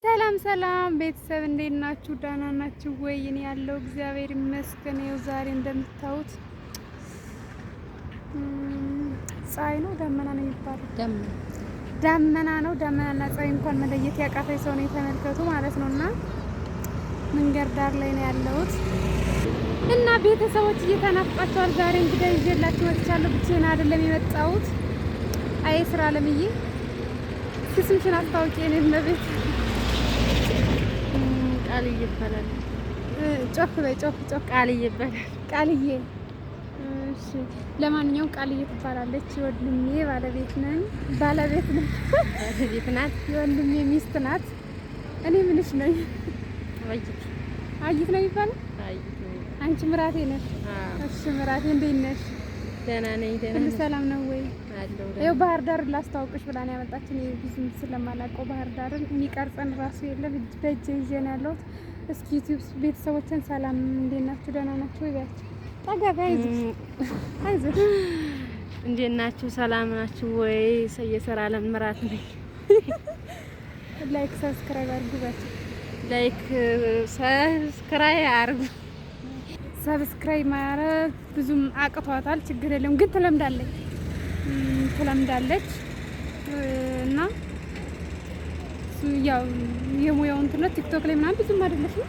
ሰላም ሰላም ቤተሰብ እንዴት ናችሁ? ደህና ናችሁ ወይ? እኔ ያለው እግዚአብሔር ይመስገን። ይኸው ዛሬ እንደምታዩት ፀሐይ ነው ደመና ነው የሚባለው? ደመና ነው። ደመናና ፀሐይ እንኳን መለየት ያቃተኝ ሰው ነው የተመልከቱ ማለት ነውና መንገድ ዳር ላይ ነው ያለሁት እና ቤተሰቦች እየተናፍቃቸዋል። ዛሬ እንግዲህ ይዤላችሁ መጥቻለሁ። ብቻዬን አይደለም የመጣሁት። አይ ስራ ለምዬ ስምሽን አስታውቂ። እኔ መቤት ቃልዬ ይባላል። ጮክ በይ ጮክ ቃልዬ ይባላል። ቃልዬ እሺ። ለማንኛውም ቃልዬ ትባላለች። ወንድሜ ባለቤት ነኝ። ባለቤት ናት። የወንድሜ ሚስት ናት። እኔ ምንሽ ነኝ? አይት ነው የሚባለው። አንቺ ምራቴ ነሽ? እሺ ምራቴ እንዴት ነሽ? ደህና ነኝ። ሁሉ ሰላም ነው ወይ? አለው። ይኸው ባህር ዳር ላስታውቅሽ ብላ ነው ያመጣችን። ብዙም ስለማላውቀው ባህር ዳርን የሚቀርጸን ራሱ የለም። በእጄ ይዤ ነው ያለሁት። እስኪ ዩቲዩብ ቤተሰቦችን ሰላም እንዴት ናችሁ? ደህና ናችሁ ወይ? ቢያችሁ ጠገብ አይዞሽ እንዴት ናችሁ? ሰላም ናችሁ ወይ? የሰራ አለም ምራት ነኝ። ላይክ ሰብስክራይብ አድርጉ። ባችሁ ላይክ ሰብስክራይብ አድርጉ። ሰብስክራይብ ማድረግ ብዙም አቅቷታል። ችግር የለም ግን ትለምዳለች እና ያው የሙያው እንትን ነው። ቲክቶክ ላይ ምናምን ብዙም አይደለሽ ነው?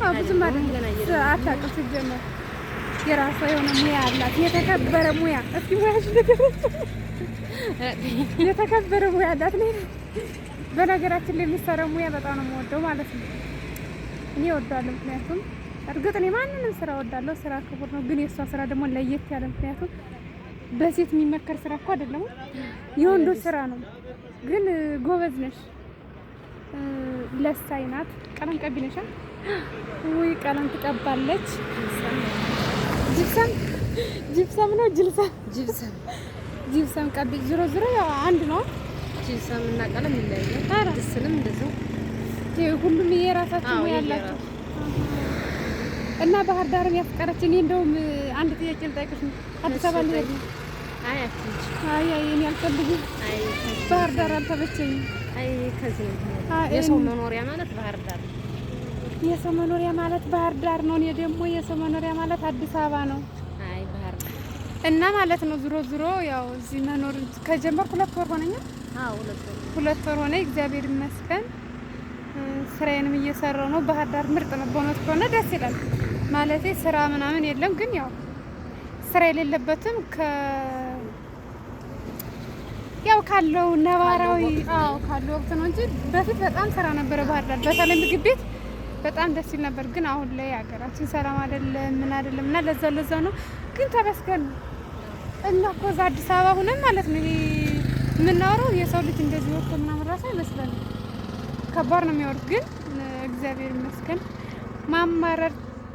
አዎ ብዙም አይደለሽ። አታውቅም ሲጀመር የራሷ የሆነ ሙያ አላት። የተከበረ ሙያ። እስኪ ሙያሽ ነገሮች የተከበረ ሙያ አላት ነው። በነገራችን ላይ የሚሰራው ሙያ በጣም ነው የምወደው ማለት ነው። እኔ እወዳለሁ ምክንያቱም እርግጥ እኔ ማንንም ስራ እወዳለሁ። ስራ ክቡር ነው። ግን የእሷ ስራ ደግሞ ለየት ያለ ምክንያቱም በሴት የሚመከር ስራ እኮ አይደለም፣ የወንዶች ስራ ነው። ግን ጎበዝ ነሽ። ለሳይ ናት። ቀለም ቀቢ ነሽ ወይ? ቀለም ትቀባለች። ጅብሰም ነው ጅብሰም ቀቢ። ዞሮ ዞሮ ያው አንድ ነው። ጅብሰም እና ቀለም ይለያያል። ድስንም እንደዛው ሁሉም የራሳቸው ሙያ ያላቸው እና ባህር ዳርን ያስቀረችኝ። እኔ እንደውም አንድ ጥያቄ ልጠይቅሽ ነው። አዲስ አበባ ልሄድ ነው። አይ እኔ አልፈልግም። ባህር ዳር አልተመቸኝም። ከዚህ የሰው መኖሪያ ማለት ባህር ዳር ነው። የሰው መኖሪያ ማለት ባህር ዳር ነው። እኔ ደግሞ የሰው መኖሪያ ማለት አዲስ አበባ ነው። ባህር ዳር እና ማለት ነው ዞሮ ያው እዚህ መኖር ከጀመርኩ 2 ወር ሆነኝ። 2 ወር ሆነ። እግዚአብሔር ይመስገን። ስራዬንም እየሰራው ነው። ባህር ዳር ምርጥ ነው። በእውነት ከሆነ ደስ ይላል። ማለቴ ስራ ምናምን የለም፣ ግን ያው ስራ የሌለበትም ካለው ነባራዊ ካለው ወቅት ነው እንጂ በፊት በጣም ስራ ነበረ ባህር ዳር። በተለይ ምግብ ቤት በጣም ደስ ይል ነበር። ግን አሁን ላይ ሀገራችን ሰላም አይደለም እና ለዛ ነው። ግን ተመስገን ነው። እና እኮ እዛ አዲስ አበባ ሆነን ማለት ነው ይሄ የምናወራው የሰው ልጅ እንደዚህ ወጥቶ ምናምን ራሱ አይመስለንም። ከባድ ነው የሚወርድ። ግን እግዚአብሔር ይመስገን ማማረር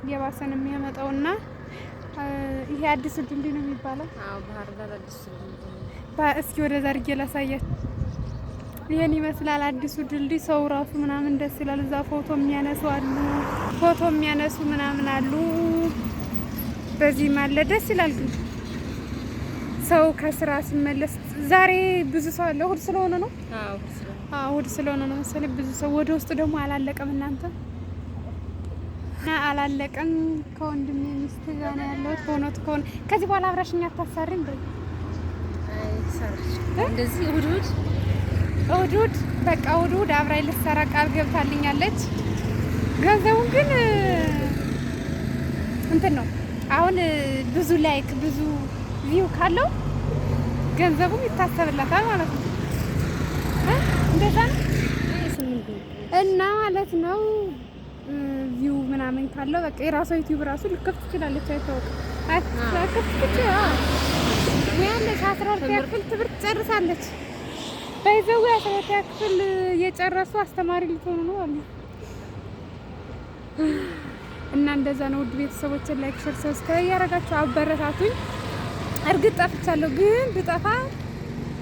የባሰን የሚያመጣውና ይሄ አዲስ ድልድይ ነው የሚባለው። ባህር ዳር አዲስ ድልድይ። እስኪ ወደዛ አድርጌ ላሳያችሁ። ይሄን ይመስላል አዲሱ ድልድይ። ሰው ራሱ ምናምን ደስ ይላል። እዛ ፎቶ የሚያነሱ ምናምን አሉ። በዚህ ማለ ደስ ይላል። ግን ሰው ከስራ ሲመለስ ዛሬ ብዙ ሰው አለ። እሑድ ስለሆነ ነው። እሑድ ስለሆነ ነው መሰለኝ ብዙ ሰው። ወደ ውስጥ ደግሞ አላለቀም። እናንተ አላለቀም። ከወንድሜ ሚስት ጋር ነው ያለሁት። በእውነቱ ከሆነ ከዚህ በኋላ አብራሽኛ አታሳሪም በይ። እንደዚህ እሑድ በቃ እሑድ አብራኝ ልትሰራ ቃል ገብታልኛለች። ገንዘቡን ግን እንትን ነው አሁን ብዙ ላይክ ብዙ ቪው ካለው ገንዘቡም ይታሰብላታል ማለት ነው። እንደዛ ነው እና ማለት ነው። ቪው ምናምን ካለው በቃ የራሷ ዩቲዩብ ራሱ ልከፍት ትችላለች። አይታወቅም። ያለች 12ኛ ክፍል ትምህርት ጨርሳለች። በይዘው 12ኛ ክፍል የጨረሱ አስተማሪ ልትሆኑ ነው አሉ። እና እንደዛ ነው። ውድ ቤተሰቦችን ላይክ፣ ሼር፣ ሰብስክራይብ ያደረጋችሁ አበረታቱኝ። እርግጥ ጠፍቻለሁ፣ ግን ብጠፋ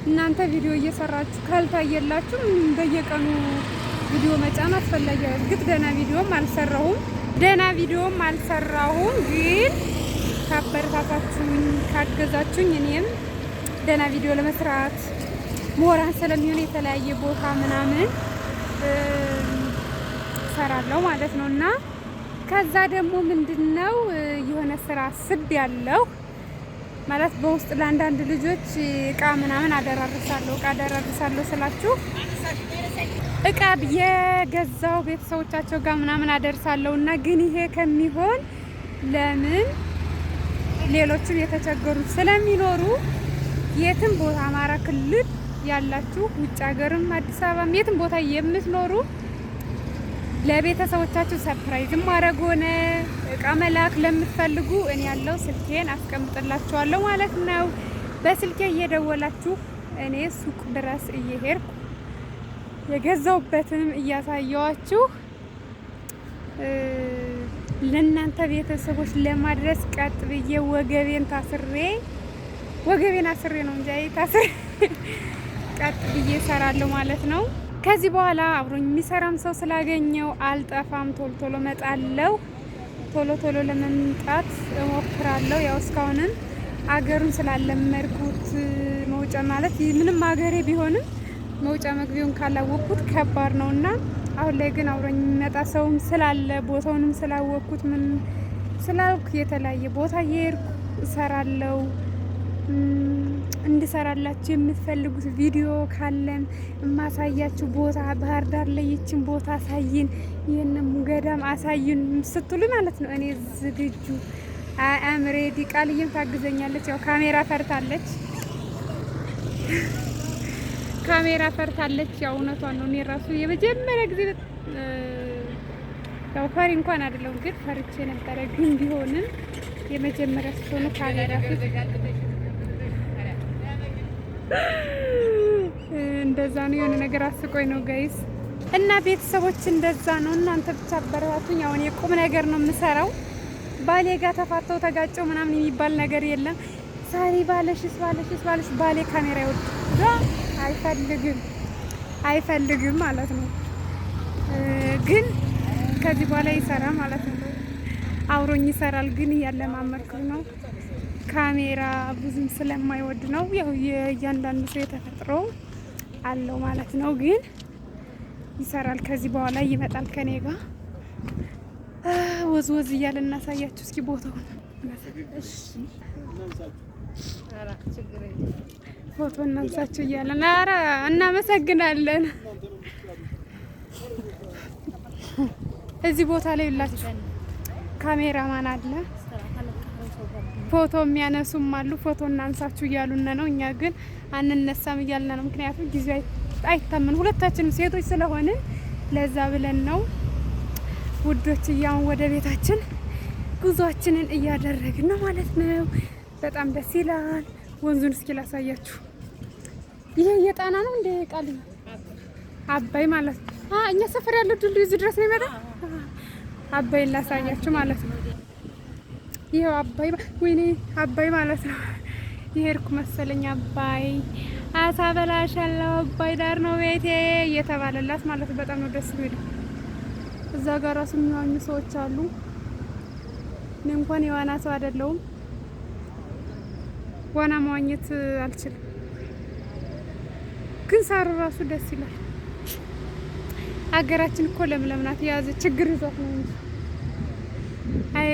እናንተ ቪዲዮ እየሰራችሁ ካልታየላችሁ በየቀኑ ቪዲዮ መጫን አስፈላጊ ነው። እርግጥ ደህና ቪዲዮም አልሰራሁም፣ ግን ካበረታታችሁኝ ካገዛችሁኝ እኔም ደህና ቪዲዮ ለመስራት ሞራን ስለሚሆን የተለያየ ቦታ ምናምን እሰራለሁ ማለት ነው። እና ከዛ ደግሞ ምንድነው የሆነ ስራ ስብ ያለው ማለት በውስጥ ለአንዳንድ ልጆች እቃ ምናምን አደራርሳለሁ ስላችሁ እቃ የገዛው ቤተሰቦቻቸው ጋር ምናምን አደርሳለሁ። እና ግን ይሄ ከሚሆን ለምን ሌሎችም የተቸገሩ ስለሚኖሩ የትም ቦታ አማራ ክልል ያላችሁ ውጭ ሀገርም አዲስ አበባም የትም ቦታ የምትኖሩ ለቤተሰቦቻችሁ ሰርፕራይዝም ማድረግ ሆነ እቃ መላክ ለምትፈልጉ እኔ ያለው ስልኬን አስቀምጥላችኋለሁ ማለት ነው። በስልኬ እየደወላችሁ እኔ ሱቅ ድረስ እየሄድኩ የገዛውበትንም እያሳየዋችሁ ለእናንተ ቤተሰቦች ለማድረስ ቀጥ ብዬ ወገቤን አስሬ ነው እንጂ ታስሬ ቀጥ ብዬ እሰራለሁ ማለት ነው። ከዚህ በኋላ አብሮኝ የሚሰራም ሰው ስላገኘው አልጠፋም፣ ቶሎ እመጣለሁ። ቶሎ ለመምጣት እሞክራለሁ። ያው እስካሁንም አገሩን ስላለመድኩት መውጫ ማለት ምንም አገሬ ቢሆንም መውጫ መግቢያውን ካላወቅኩት ከባድ ነውና አሁን ላይ ግን አብሮኝ የሚመጣ ሰውም ስላለ ቦታውንም ስላወቅኩት ምን ስላልኩ የተለያየ ቦታ እየሄድኩ እሰራለሁ። እንድሰራላችሁ የምትፈልጉት ቪዲዮ ካለም የማሳያችሁ ቦታ ባህር ዳር ላይ ይችን ቦታ አሳይን፣ ይህንም ገዳም አሳይን ስትሉ ማለት ነው እኔ ዝግጁ አም ሬዲ። ቃልዬም ታግዘኛለች። ያው ካሜራ ፈርታለች። ያው እውነቷን ነው። እኔ ራሱ የመጀመሪያ ጊዜ ያው ፈሪ እንኳን አይደለም ግን ፈርቼ ነበረ። ግን ቢሆንም የመጀመሪያ ስትሆኑ ካሜራ ፊት እንደዛ ነው። የሆነ ነገር አስቆኝ ነው ጋይስ። እና ቤተሰቦች እንደዛ ነው። እናንተ ብቻ አበረታቱኝ። አሁን የቁም ነገር ነው የምሰራው። ባሌ ጋር ተፋተው ተጋጨው ምናምን የሚባል ነገር የለም። ሳሪ ባለሽስ ባሌ ካሜራ ይወድ አይፈልግም ማለት ነው። ግን ከዚህ በኋላ ይሰራ ማለት ነው። አብሮኝ ይሰራል። ግን እያለማመድኩት ነው። ካሜራ ብዙም ስለማይወድ ነው። ያው የእያንዳንዱ ሰው የተፈጥሮ አለው ማለት ነው። ግን ይሰራል። ከዚህ በኋላ ይመጣል ከኔ ጋር ወዝ እያለ እናሳያችሁ እስኪ ቦታውን። እሺ ፎቶ እናንሳችሁ እያለን ኧረ እናመሰግናለን። እዚህ ቦታ ላይ ሁላችሁ ካሜራማን አለ፣ ፎቶ የሚያነሱም አሉ። ፎቶ እናንሳችሁ እያሉን ነው። እኛ ግን አንነሳም እያልን ነው። ምክንያቱም ጊዜ አይታመን ሁለታችንም ሴቶች ስለሆንን ለዛ ብለን ነው ውዶች። እያውን ወደ ቤታችን ጉዟችንን እያደረግን ነው ማለት ነው። በጣም ደስ ይላል። ወንዙን እስኪ ላሳያችሁ። ይሄ የጣና ነው እንደ ቃል አባይ ማለት ነው። እኛ ሰፈር ያለው ድልድዩ እዚህ ድረስ ነው የሚመጣ። አባይ ላሳያችሁ ማለት ነው። ይሄው አባይ ወይኔ አባይ ማለት ነው። ይሄርኩ መሰለኝ አባይ አሳ በላሻለሁ አባይ ዳር ነው ቤቴ እየተባለላት ማለት ነው። በጣም ነው ደስ የሚለው። እዛ ጋር ራሱ የሚዋኙ ሰዎች አሉ። እኔ እንኳን የዋና ሰው አይደለሁም። ዋና መዋኘት አልችልም። ግን ሳሩ ራሱ ደስ ይላል። ሀገራችን እኮ ለምለም ናት። የያዘ ችግር ይዟት ነው እንጂ አይ